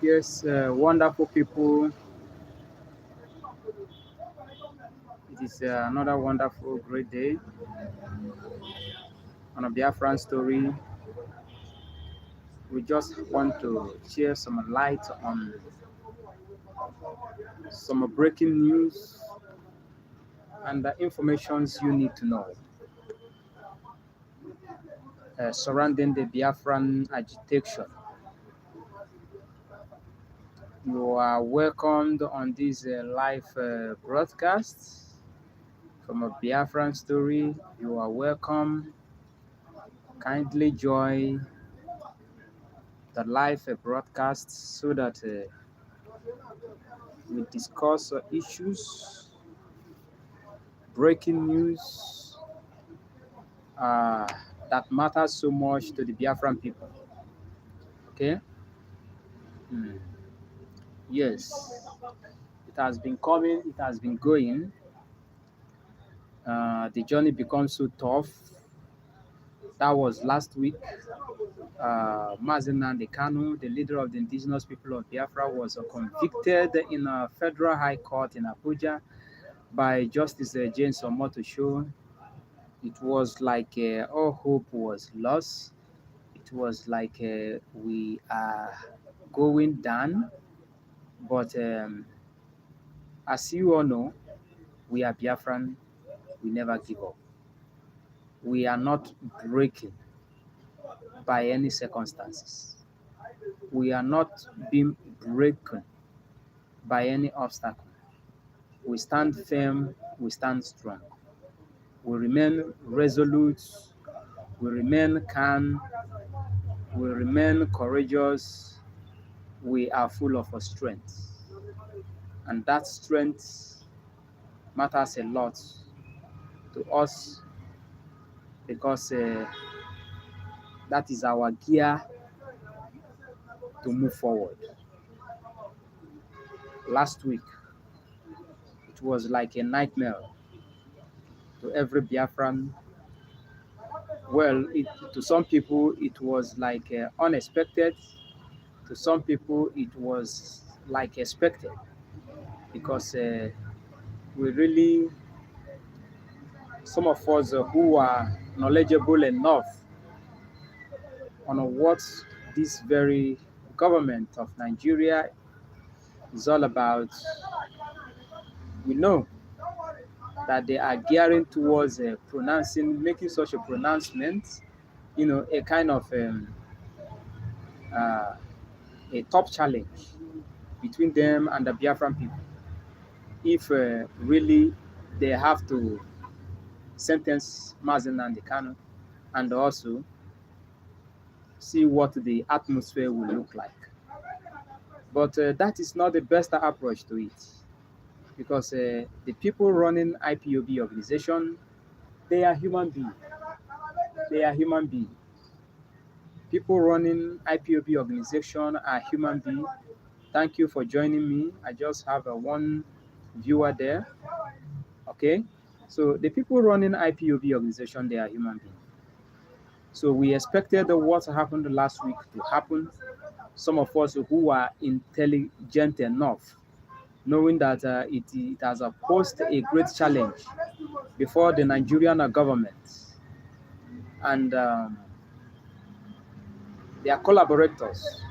Yes, wonderful people. It is another wonderful, great day on a Biafran story. We just want to share some light on some breaking news and the informations you need to know surrounding the Biafran agitation. You are welcomed on this live broadcast from a Biafran story. You are welcome. Kindly join the live broadcast so that we discuss issues, breaking news uh, that matters so much to the Biafran people. Okay? Hmm. Yes, it has been coming, it has been going. The journey becomes so tough. That was last week. Mazen Nnamdi Kanu, the leader of the indigenous people of Biafra, was convicted in a federal high court in Abuja by Justice James Omotosho. It was like all hope was lost. It was like we are going down. But as you all know, we are Biafran. We never give up. We are not breaking by any circumstances. We are not being broken by any obstacle. We stand firm. We stand strong. We remain resolute. We remain calm. We remain courageous. We are full of strength. And that strength matters a lot to us because that is our gear to move forward. Last week, it was like a nightmare to every Biafran. Well, to some people, it was like unexpected. To some people, it was like expected because we really, some of us who are knowledgeable enough on what this very government of Nigeria is all about, we know that they are gearing towards making such a pronouncement, a kind of uh, a top challenge between them and the Biafran people. If really they have to sentence Mazen Nnamdi Kanu and also see what the atmosphere will look like. But that is not the best approach to it because the people running IPOB organization, they are human beings. They are human beings. People running IPOB organization are human beings. Thank you for joining me. I just have one viewer there. Okay. So the people running IPOB organization, they are human beings. So we expected what happened last week to happen. Some of us who are intelligent enough, knowing that it has posed a great challenge before the Nigerian government and their collaborators,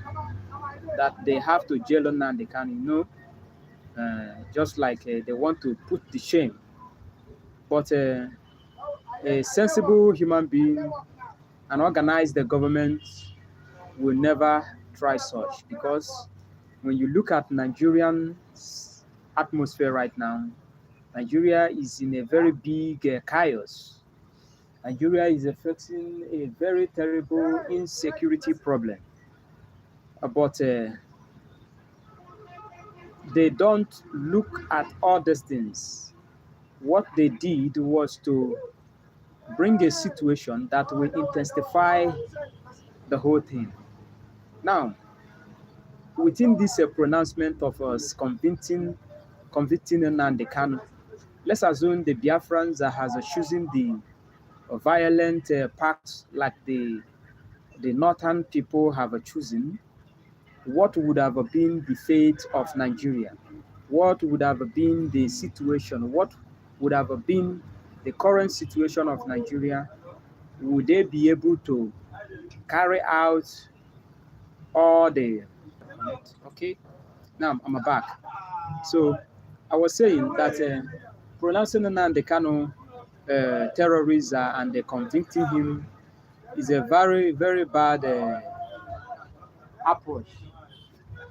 that they have to jail Nnamdi Kanu, just like they want to put to shame. But a sensible human being, an organized government will never try such, because when you look at Nigerian atmosphere right now, Nigeria is in a very big chaos. Nigeria is facing a very terrible insecurity problem. But they don't look at all these things. What they did was to bring a situation that will intensify the whole thing. Now, within this pronouncement of us convicting Nnamdi Kanu, let's assume the Biafrans has chosen the violent path like the northern people have chosen. what would have been the fate of Nigeria? What would have been the situation? What would have been the current situation of Nigeria? Would they be able to carry out all the... Okay, now I'm back. So I was saying that pronouncing Nnamdi Kanu terrorist and convicting him is a very, very bad approach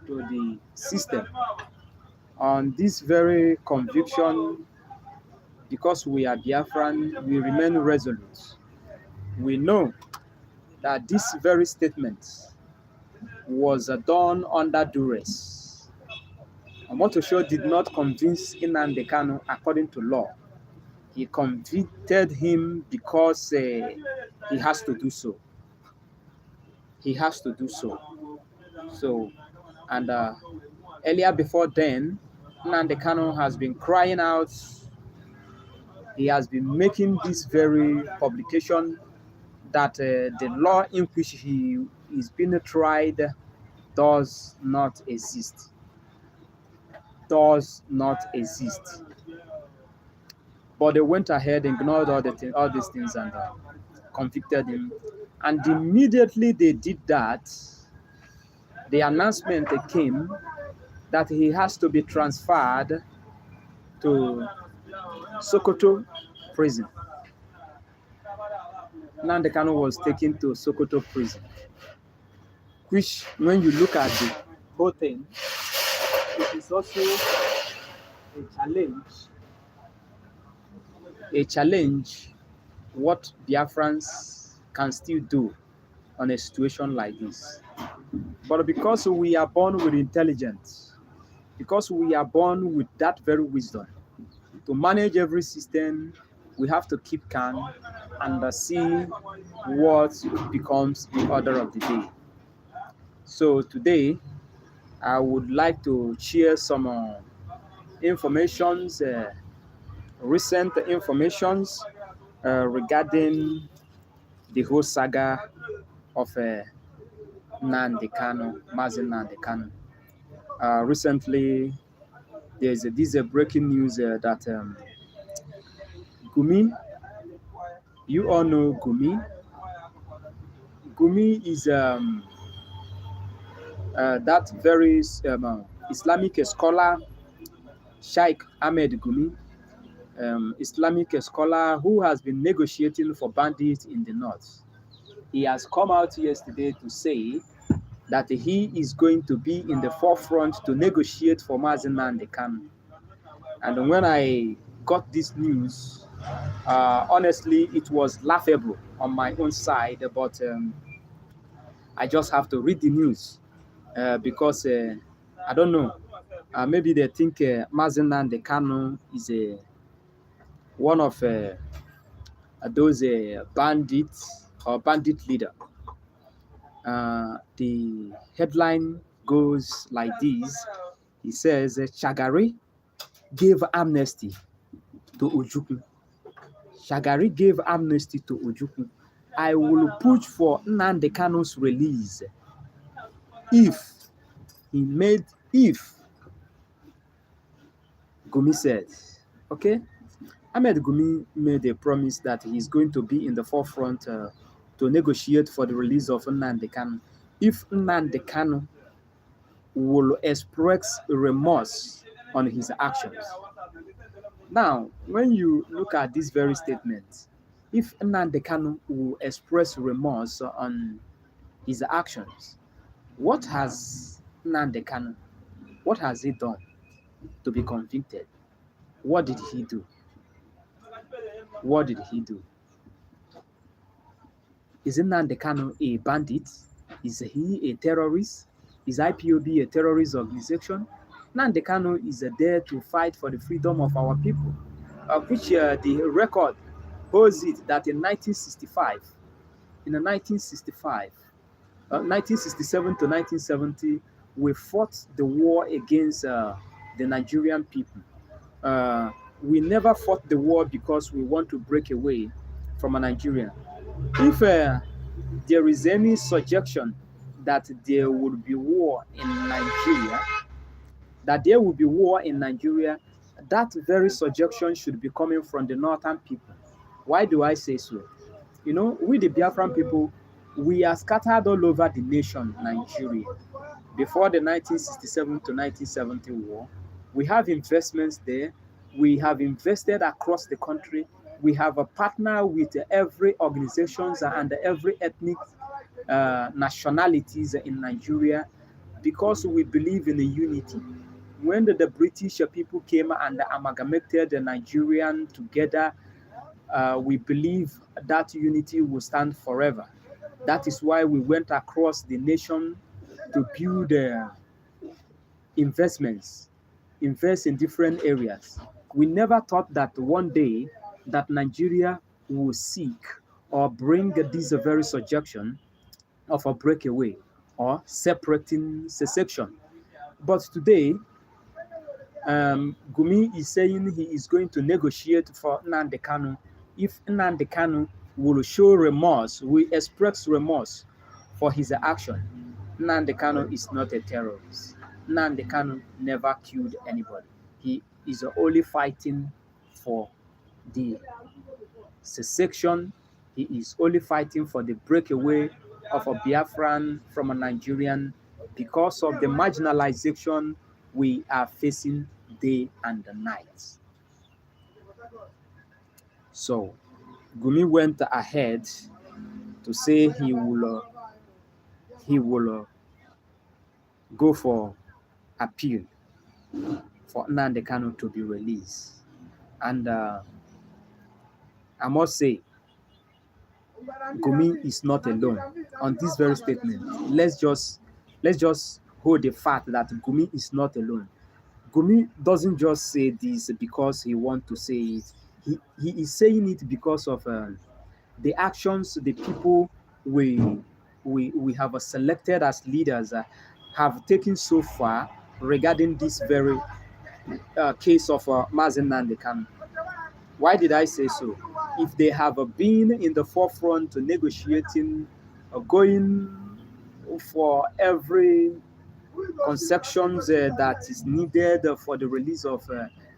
to the system. On this very conviction, because we are Biafran, we remain resolute. We know that this very statement was done under duress. Omotosho did not convince Nnamdi Kanu according to law. He convicted him because he has to do so. He has to do so. So, and earlier before then, Nnamdi Kanu has been crying out. He has been making this very publication that the law in which he is being tried does not exist. Does not exist. But they went ahead, ignored all these things, and convicted him. And immediately they did that, the announcement came that he has to be transferred to Sokoto prison. Nnamdi Kanu was taken to Sokoto prison, which, when you look at the whole thing, it is also a challenge what Biafrans can still do on a situation like this. But because we are born with intelligence, because we are born with that very wisdom, to manage every system, we have to keep calm and see what becomes the order of the day. So today, I would like to share some informations, recent informations regarding the whole saga of Nnamdi Kanu, Mazi Nnamdi Kanu. Recently, there's this breaking news that Gumi, you all know Gumi. Gumi is that very Islamic scholar, Sheikh Ahmed Gumi, Islamic scholar who has been negotiating for bandits in the north. He has come out yesterday to say that he is going to be in the forefront to negotiate for Mazi Nnamdi Kanu. And when I got this news, honestly, it was laughable on my own side, but I just have to read the news because I don't know. Maybe they think Mazi Nnamdi Kanu is one of those bandits or bandit leader. The headline goes like this. He says, Shagari gave amnesty to Ojukwu. Shagari gave amnesty to Ojukwu. I will push for Nnamdi Kanu's release if Gumi said, okay? Ahmed Gumi made a promise that he's going to be in the forefront to negotiate for the release of Nnamdi Kanu if Nnamdi Kanu will express remorse on his actions. Now, when you look at this very statement, if Nnamdi Kanu will express remorse on his actions, what has Nnamdi Kanu, what has he done to be convicted? What did he do? What did he do? Is Nnamdi Kanu a bandit? Is he a terrorist? Is IPOB a terrorist organization? Nnamdi Kanu is there to fight for the freedom of our people, which the record holds it that in 1965, 1967 to 1970, we fought the war against the Nigerian people. We never fought the war because we want to break away from a Nigerian. If there is any suggestion that there would be war in Nigeria, that there will be war in Nigeria, that very suggestion should be coming from the northern people. Why do I say so? You know, we the Biafran people, we are scattered all over the nation, Nigeria. Before the 1967 to 1970 war, we have investments there. We have invested across the country. We have a partner with every organizations and every ethnic nationalities in Nigeria because we believe in the unity. When the British people came and amalgamated the Nigerian together, we believe that unity will stand forever. That is why we went across the nation to build investments, invest in different areas. We never thought that one day that Nigeria will seek or bring this very suggestion of a breakaway or separating secession. But today, Gumi is saying he is going to negotiate for Nnamdi Kanu. If Nnamdi Kanu will show remorse, will express remorse for his action, Nnamdi Kanu is not a terrorist. Nnamdi Kanu never killed anybody. He is only fighting for the secession. He is only fighting for the breakaway of a Biafran from a Nigerian because of the marginalization we are facing day and night. So Gumi went ahead to say he will go for appeal for Nnamdi Kanu to be released. And I must say, Gumi is not alone on this very statement. Let's just hold the fact that Gumi is not alone. Gumi doesn't just say this because he wants to say it. He is saying it because of the actions the people we have selected as leaders have taken so far regarding this very case of Mazen Nnamdi Kanu. Why did I say so? If they have been in the forefront negotiating, going for every conceptions that is needed for the release of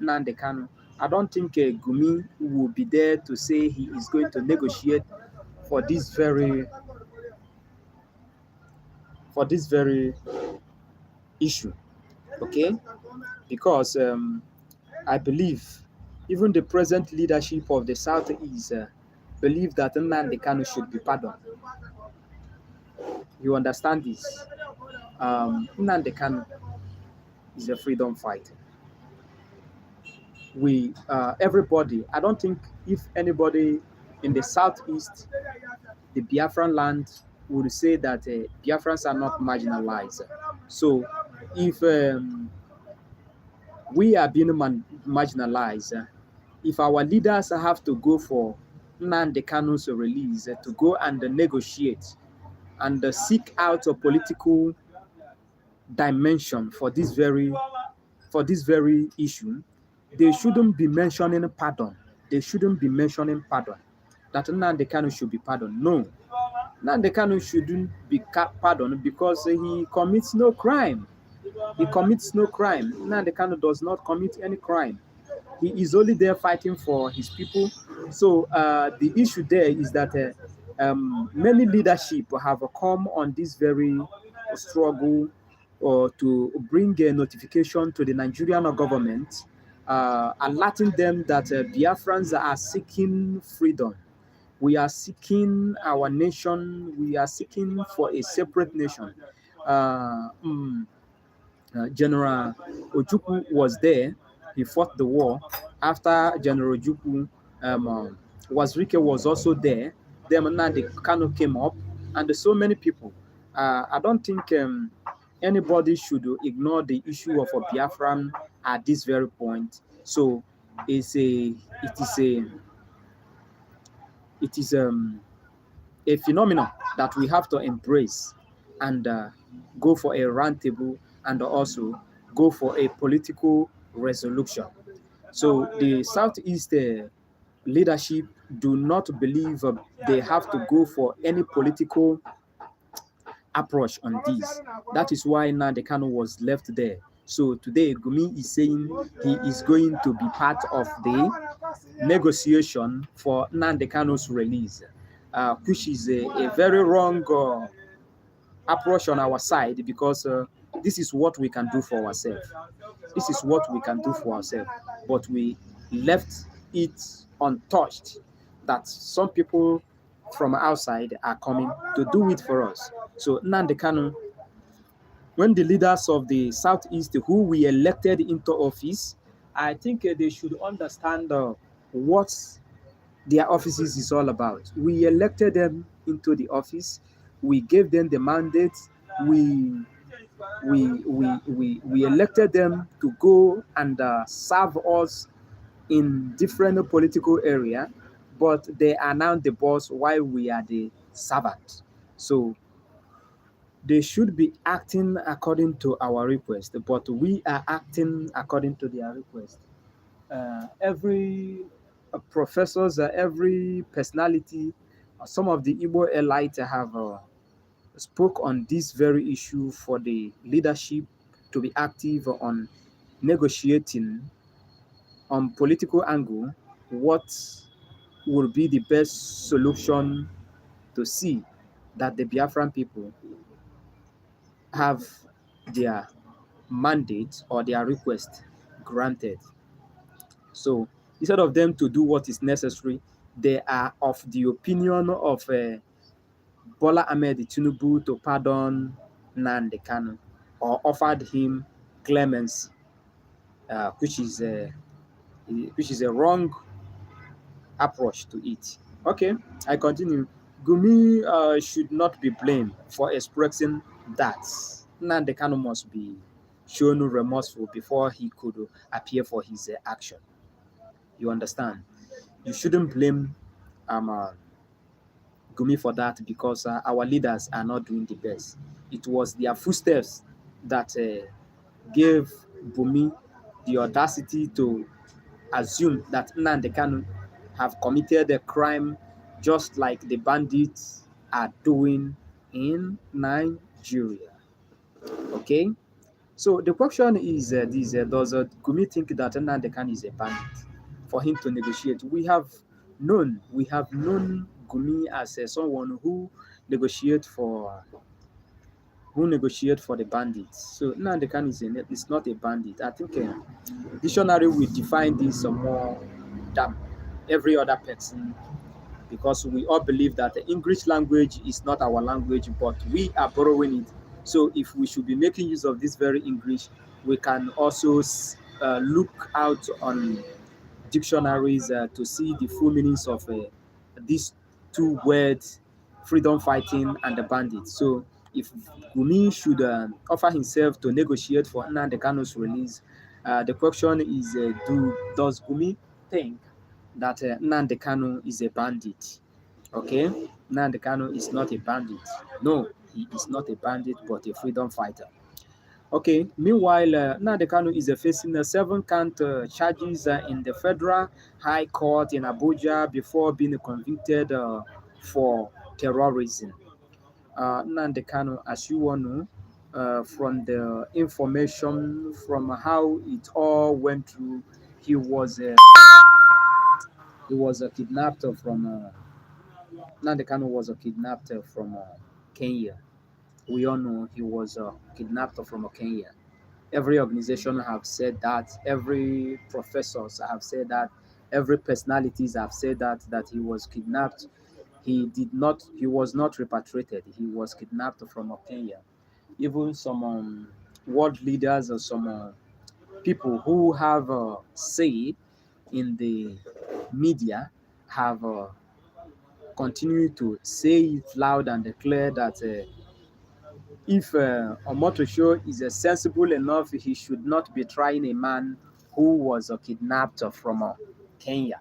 Nnamdi Kanu, I don't think Gumi will be there to say he is going to negotiate for this very issue. Okay, because I believe even the present leadership of the Southeast believe that Nnamdi Kanu should be pardoned. You understand this? Nnamdi Kanu is a freedom fighter. Everybody, I don't think if anybody in the Southeast, the Biafran land, would say that Biafrans are not marginalized. So if we are being marginalized, if our leaders have to go for Nnamdi Kanu's release, to go and negotiate and seek out a political dimension for this very issue, they shouldn't be mentioning pardon. They shouldn't be mentioning pardon. That Nnamdi Kanu should be pardoned. No, Nnamdi Kanu shouldn't be pardoned because he commits no crime. He commits no crime. Nnamdi Kanu does not commit any crime. He is only there fighting for his people. So the issue there is that many leadership have come on this very struggle to bring a notification to the Nigerian government, alerting them that Biafrans are seeking freedom. We are seeking our nation. We are seeking for a separate nation. General Ojukwu was there. He fought the war. After General Ojukwu, Wazirike was also there. Then Nnamdi Kanu came up, and so many people. I don't think anybody should ignore the issue of a Biafran at this very point. So it is a phenomenon that we have to embrace and go for a roundtable and also go for a political resolution. So the Southeast leadership do not believe they have to go for any political approach on this. That is why Nnamdi Kanu was left there. So today, Gumi is saying he is going to be part of the negotiation for Nnamdi Kanu's release, which is a very wrong approach on our side, because this is what we can do for ourselves. This is what we can do for ourselves. But we left it untouched that some people from outside are coming to do it for us. So Nnamdi Kanu, when the leaders of the Southeast who we elected into office, I think they should understand what their offices is all about. We elected them into the office. We gave them the mandate. We elected them to go and serve us in different political area, but they are now the boss while we are the servant. So they should be acting according to our request, but we are acting according to their request. Every professors, every personality, some of the Igbo elite have spoke on this very issue for the leadership to be active on negotiating on political angle what would be the best solution to see that the Biafran people have their mandate or their request granted. So instead of them to do what is necessary, they are of the opinion of Bola Ahmed Tinubu to pardon Nnamdi Kanu or offered him clemency, which is a wrong approach to it. Okay, I continue. Gumi should not be blamed for expressing that. Nnamdi Kanu must be shown remorseful before he could appear for his action. You understand? You shouldn't blame Gumi for that, because our leaders are not doing the best. It was their footsteps that gave Gumi the audacity to assume that Nnamdi Kanu have committed a crime just like the bandits are doing in Nigeria. Okay? So the question is this, does Gumi think that Nnamdi Kanu is a bandit for him to negotiate? We have known Gumi as someone who negotiate for the bandits. So Nnamdi Kanu is not a bandit. I think dictionary will define this more than every other person, because we all believe that the English language is not our language, but we are borrowing it. So if we should be making use of this very English, we can also look out on dictionaries to see the full meanings of these two words, freedom fighting and the bandit. So if Gumi should offer himself to negotiate for Nnamdi Kanu's release, the question is, does Gumi think that Nnamdi Kanu is a bandit? Okay, Nnamdi Kanu is not a bandit. No, he is not a bandit, but a freedom fighter. Okay, meanwhile, Nnamdi Kanu is facing 7-count charges in the Federal High Court in Abuja before being convicted for terrorism. Nnamdi Kanu, as you all know, from the information from how it all went through, he was kidnapped from Nnamdi Kanu was kidnapped from Kenya. We all know he was kidnapped from Kenya. Every organization have said that. Every professors have said that. Every personalities have said that he was kidnapped. He was not repatriated. He was kidnapped from Kenya. Even some world leaders or some people who have say in the media have continued to say it loud and clear that if Omotosho is sensible enough, he should not be trying a man who was kidnapped from Kenya.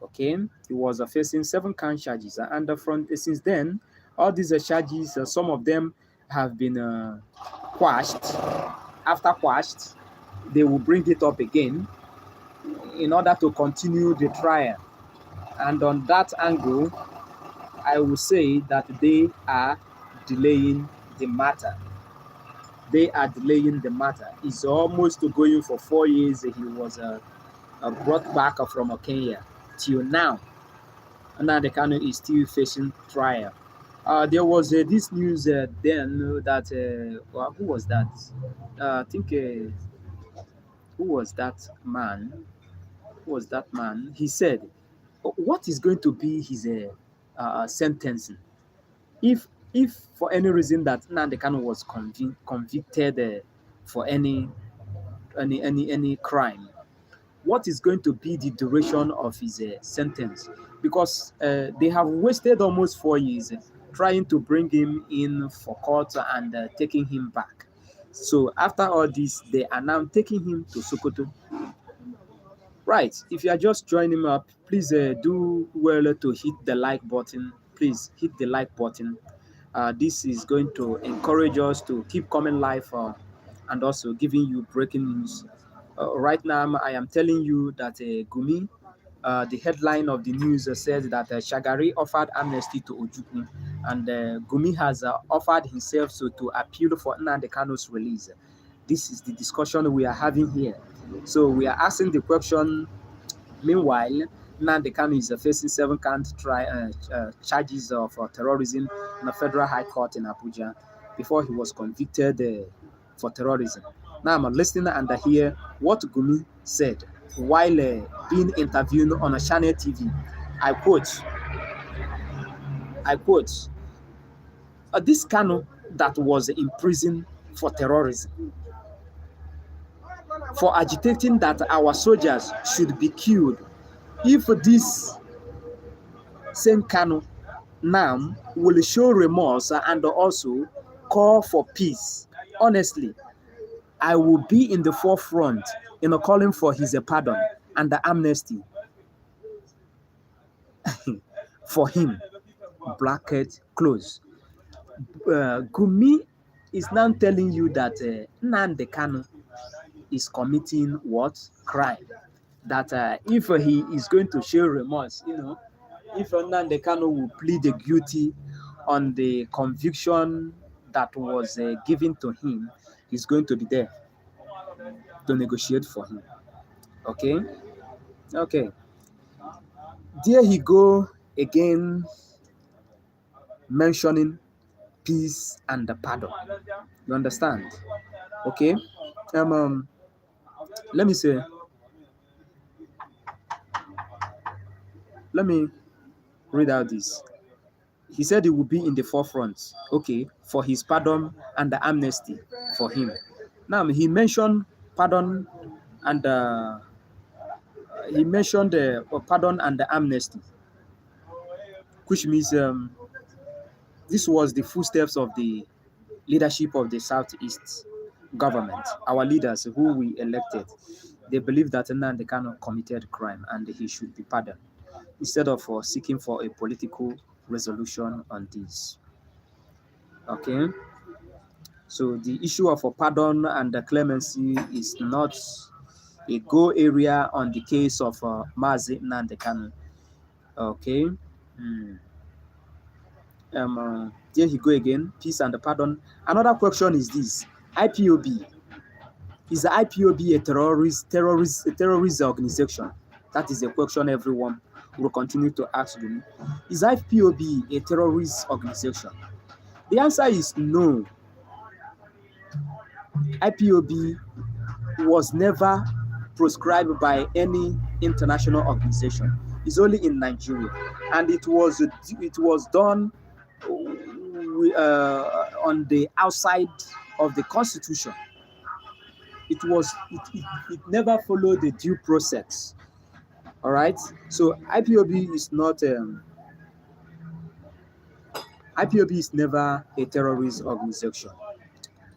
Okay, he was facing 7-count charges, and since then, all these charges, some of them have been quashed. After quashed, they will bring it up again in order to continue the trial. And on that angle, I will say that they are delaying the matter. They are delaying the matter. It's almost going for 4 years. He was brought back from Kenya till now. Nnamdi Kanu is still facing trial. There was this news then that who was that? I think who was that man? Who was that man? He said, "What is going to be his sentencing if for any reason that Nnamdi Kanu was convicted for any crime? What is going to be the duration of his sentence? Because they have wasted almost 4 years trying to bring him in for court and taking him back. So after all this, they are now taking him to Sokoto. Right. If you are just joining up, please do well to hit the like button. Please hit the like button. This is going to encourage us to keep coming live and also giving you breaking news. Right now, I am telling you that Gumi, the headline of the news says that Shagari offered amnesty to Ojukwu, and Gumi has offered himself to appeal for Nnamdi Kanu's release. This is the discussion we are having here. So we are asking the question. Meanwhile, Nnamdi Kanu is facing 7 count charges of terrorism in the Federal High Court in Abuja before he was convicted for terrorism. Now I'm listening and I hear what Gumi said while being interviewed on a channel TV. I quote, this Kanu that was in prison for terrorism, for agitating that our soldiers should be killed. If this same Kanu now will show remorse and also call for peace, honestly, I will be in the forefront in calling for his pardon and the amnesty for him. Bracket close. Gumi is now telling you that Nnamdi Kanu is committing what? Crime. That if he is going to show remorse, if Nnamdi Kanu will plead guilty on the conviction that was given to him, he's going to be there to negotiate for him. Okay? Okay. There he go again, mentioning peace and the pardon. You understand? Okay? Let me read out this. He said he would be in the forefront, okay, for his pardon and the amnesty for him. Now he mentioned pardon and pardon and the amnesty, which means this was the footsteps of the leadership of the Southeast government, our leaders who we elected. They believe that Nnamdi Kanu committed crime and he should be pardoned, instead of seeking for a political resolution on this. Okay, so the issue of a pardon and the clemency is not a go area on the case of Mazi Nnamdi Kanu. Okay. There he go again, peace and the pardon. Another question is this: IPOB. Is the IPOB a terrorist organization? That is a question everyone will continue to ask me. Is IPOB a terrorist organization? The answer is no. IPOB was never proscribed by any international organization. It's only in Nigeria, and it was done on the outside of the constitution. It never followed the due process. All right. So IPOB is never a terrorist organization,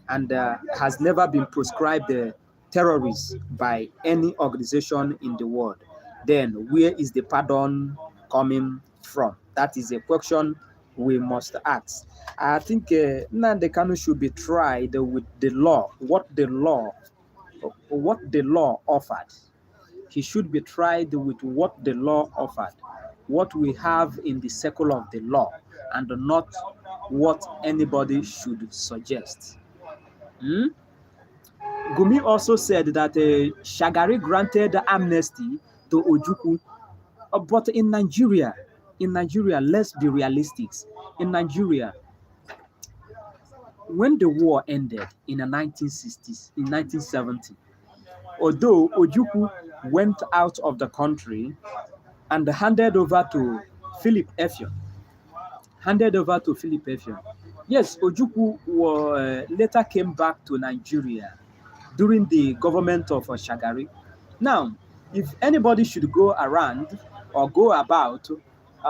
and has never been proscribed terrorist by any organization in the world. Then where is the pardon coming from? That is a question we must ask. I think Nnamdi Kanu should be tried with the law, what the law offered. He should be tried with what the law offered, what we have in the circle of the law, and not what anybody should suggest. Gumi also said that Shagari granted amnesty to Ojukwu, but in Nigeria, let's be realistic. In Nigeria, when the war ended in the 1960s, in 1970, although Ojukwu went out of the country and handed over to Philip Effiong, Yes, Ojukwu later came back to Nigeria during the government of Shagari. Now, if anybody should go around or go about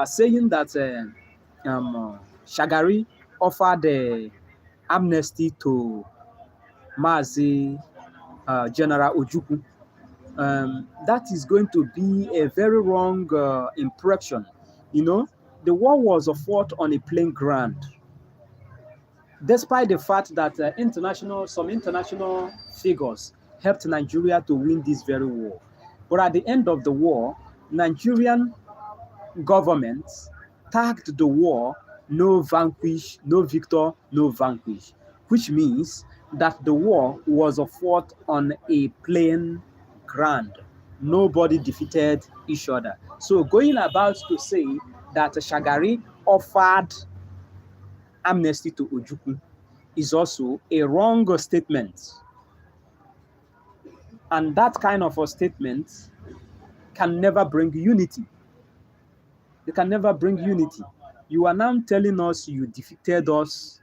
saying that Shagari offered amnesty to Mazi General Ojukwu, that is going to be a very wrong impression. You know, the war was fought on a plain ground, despite the fact that some international figures helped Nigeria to win this very war. But at the end of the war, Nigerian government tagged the war no vanquish, no victor, no vanquish, which means that the war was fought on a plain ground. Nobody defeated each other. So going about to say that Shagari offered amnesty to Ojukwu is also a wrong statement. And that kind of a statement can never bring unity. They can never bring unity. You are now telling us you defeated us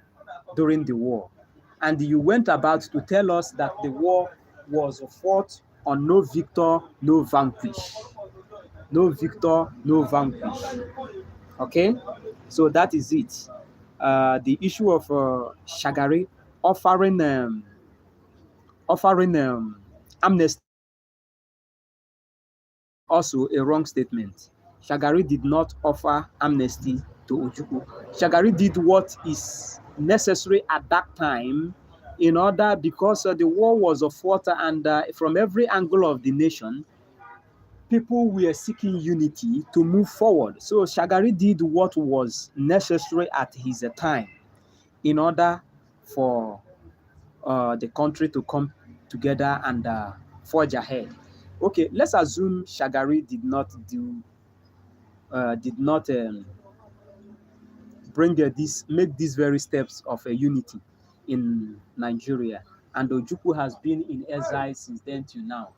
during the war, and you went about to tell us that the war was fought on no victor, no vanquish. No victor, no vanquish. Okay? So that is it. The issue of Shagari offering amnesty, also a wrong statement. Shagari did not offer amnesty to Ojukwu. Shagari did what is necessary at that time in order, because the war was fought and from every angle of the nation, people were seeking unity to move forward. So Shagari did what was necessary at his time in order for the country to come together and forge ahead. Okay, let's assume Shagari did not make these very steps of unity in Nigeria, and Ojukwu has been in exile since then till now.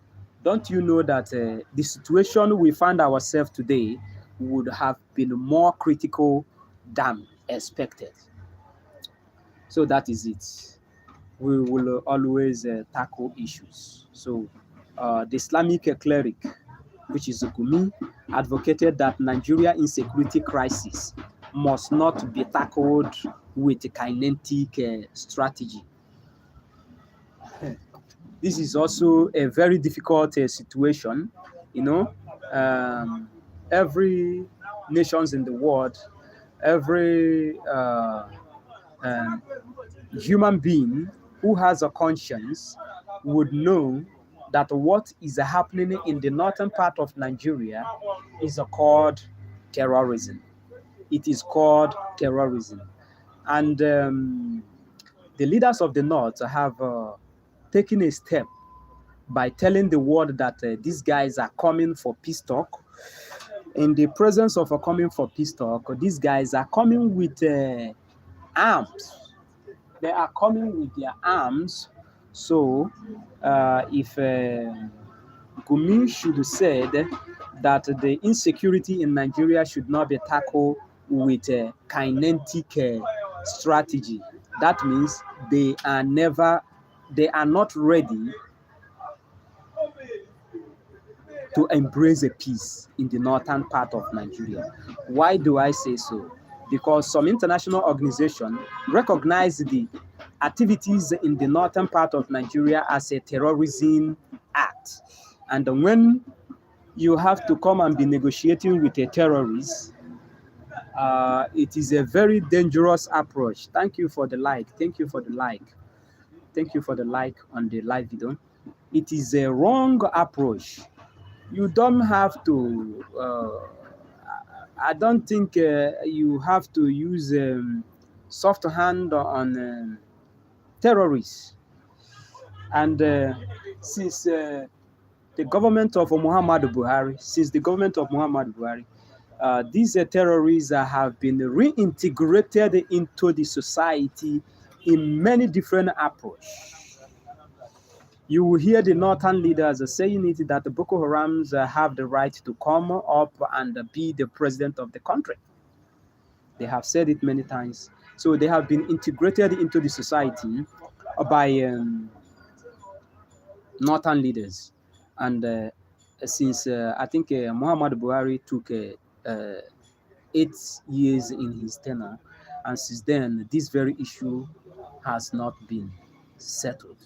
Don't you know that the situation we find ourselves today would have been more critical than expected? So that is it. We will always tackle issues. So the Islamic cleric, which is Gumi, advocated that Nigeria insecurity crisis must not be tackled with a kinetic strategy. This is also a very difficult situation. You know, every nations in the world, every human being who has a conscience would know that what is happening in the northern part of Nigeria is called terrorism. It is called terrorism. And the leaders of the north have taken a step by telling the world that these guys are coming for peace talk. In the presence of coming for peace talk, these guys are coming with arms. They are coming with their arms. So if Gumi should have said that the insecurity in Nigeria should not be tackled with a kinetic strategy, that means they are not ready to embrace a peace in the northern part of Nigeria. Why do I say so? Because some international organizations recognize the activities in the northern part of Nigeria as a terrorism act. And when you have to come and be negotiating with a terrorist, it is a very dangerous approach. Thank you for the like. Thank you for the like. Thank you for the like on the live video. It is a wrong approach. You don't have to, I don't think you have to use soft hand on terrorists. And since the government of Muhammadu Buhari, these terrorists have been reintegrated into the society in many different approaches. You will hear the northern leaders saying it that the Boko Harams have the right to come up and be the president of the country. They have said it many times. So they have been integrated into the society by northern leaders. And since I think Muhammad Buhari took 8 years in his tenure, and since then, this very issue has not been settled.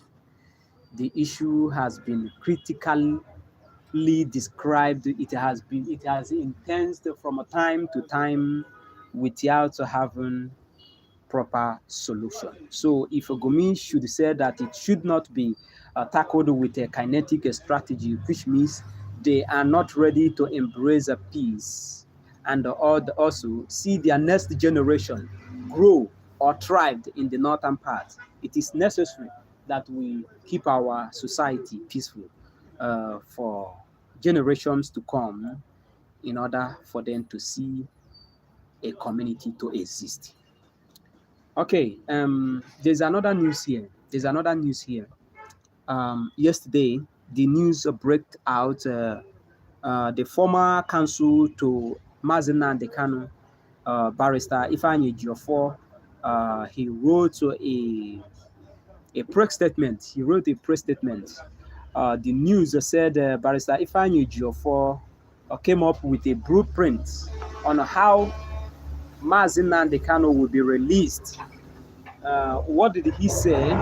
The issue has been critically described. It has intensed from time to time without having proper solution. So if Gumi should say that it should not be tackled with a kinetic strategy, which means they are not ready to embrace a peace and also see their next generation grow or thrive in the northern part, it is necessary that we keep our society peaceful for generations to come in order for them to see a community to exist. Okay, there's another news here. Yesterday, the news broke out. The former counsel to Mazina and Dekano, barrister Ifeanyi Ejiofor, he wrote a press statement. The news said barrister Ifeanyi Ejiofor came up with a blueprint on how Mazina and Dekano will be released. What did he say?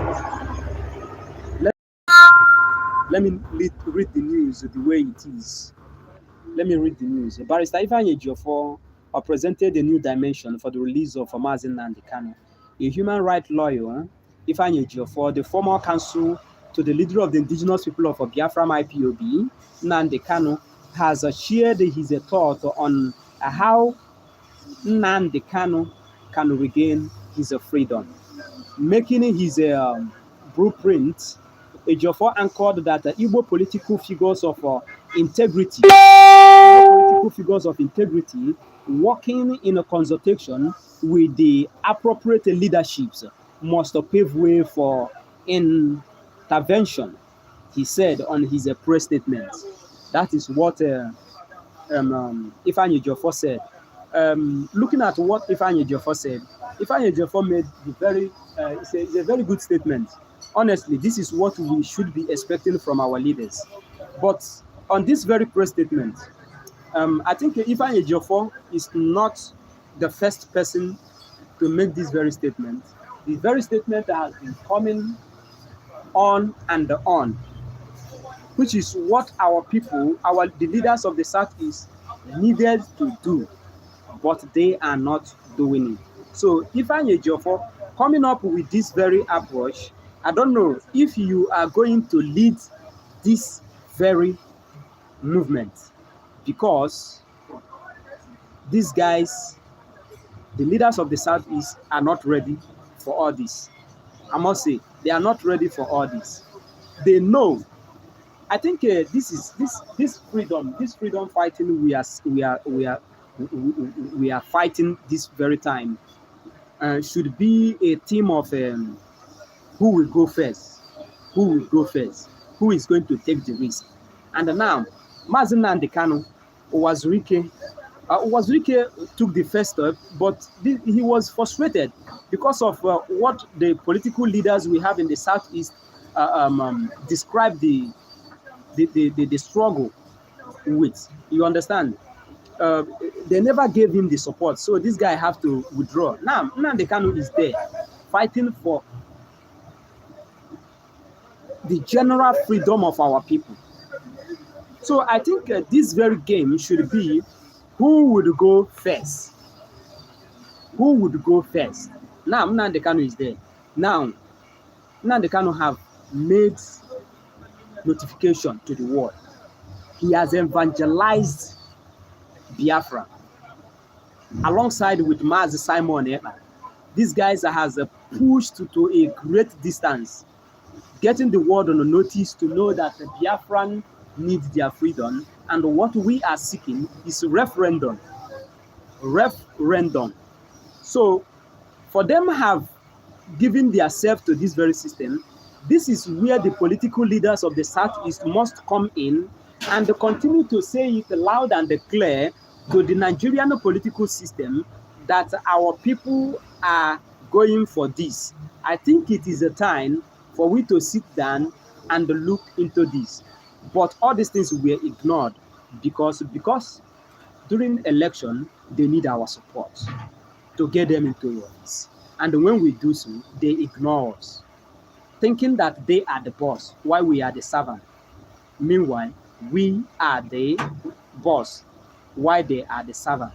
Let me read the news the way it is. Barrister Ifeanyi Ejiofor presented a new dimension for the release of Mazina and Dekano. A human rights lawyer, Ifeanyi Ejiofor, the former counsel to the leader of the indigenous people of Biafra IPOB, Nnamdi Kanu, has shared his thought on how Nnamdi Kanu can regain his freedom. Making his blueprint, Ejiofor anchored that Igbo political figures of integrity working in a consultation with the appropriate leaderships must pave way for intervention, he said on his press statement. That is what Ifeanyi Ejiofor said. Looking at what Ifeanyi Ejiofor said, Ifeanyi Ejiofor made it's a very good statement. Honestly, this is what we should be expecting from our leaders. But on this very press statement, I think Ifeanyi Ejiofor is not the first person to make this very statement. The very statement has been coming on and on, which is what our people, the leaders of the Southeast needed to do, but they are not doing it. So Ifeanyi Ejiofor coming up with this very approach, I don't know if you are going to lead this very movement, because these guys, the leaders of the Southeast, are not ready for all this. I must say, they are not ready for all this. They know. I think this freedom fighting we are fighting this very time should be a theme of who will go first, who is going to take the risk. And now, Mazina and Dekano, Wazirike took the first step, but he was frustrated because of what the political leaders we have in the Southeast described the struggle with. You understand? They never gave him the support, so this guy have to withdraw. Now, Nnamdi Kanu is there fighting for the general freedom of our people. So I think this very game should be who would go first. Now, Nnamdi Kanu is there. Now, Nnamdi Kanu have made notification to the world. He has evangelized Biafra alongside with Mazi Simon Ekpa. These guys has pushed to a great distance, getting the world on a notice to know that the Biafran need their freedom, and what we are seeking is referendum. Referendum. So for them have given themselves to this very system, this is where the political leaders of the Southeast must come in and continue to say it loud and clear to the Nigerian political system that our people are going for this. I think it is a time for we to sit down and look into this. But all these things were ignored because during election, they need our support to get them into office. And when we do so, they ignore us, thinking that they are the boss while we are the servant. Meanwhile, we are the boss while they are the servant.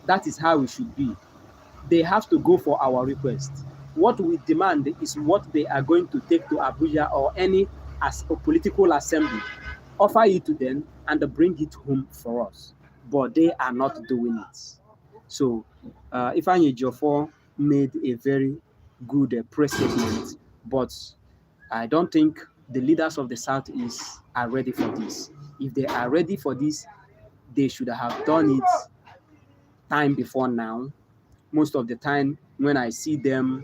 That is how it should be. They have to go for our request. What we demand is what they are going to take to Abuja or any as a political assembly, offer it to them and bring it home for us. But they are not doing it. So Ifeanyi Ejiofor made a very good press statement, but I don't think the leaders of the Southeast are ready for this. If they are ready for this, they should have done it time before now. Most of the time when I see them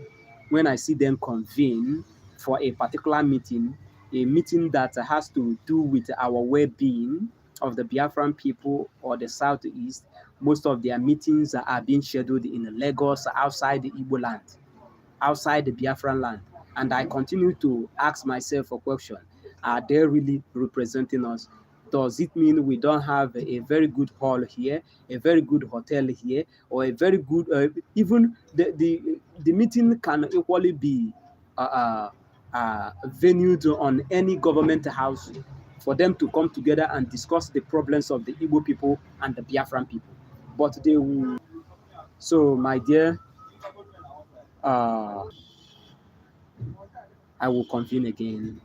convene for a particular meeting, a meeting that has to do with our well-being of the Biafran people or the Southeast, most of their meetings are being scheduled in Lagos, outside the Igbo land, outside the Biafran land. And I continue to ask myself a question: are they really representing us? Does it mean we don't have a very good hall here, a very good hotel here, or a very good, even the meeting can equally be venued on any government house for them to come together and discuss the problems of the Igbo people and the Biafran people. But they will. So, my dear, uh, I will convene again.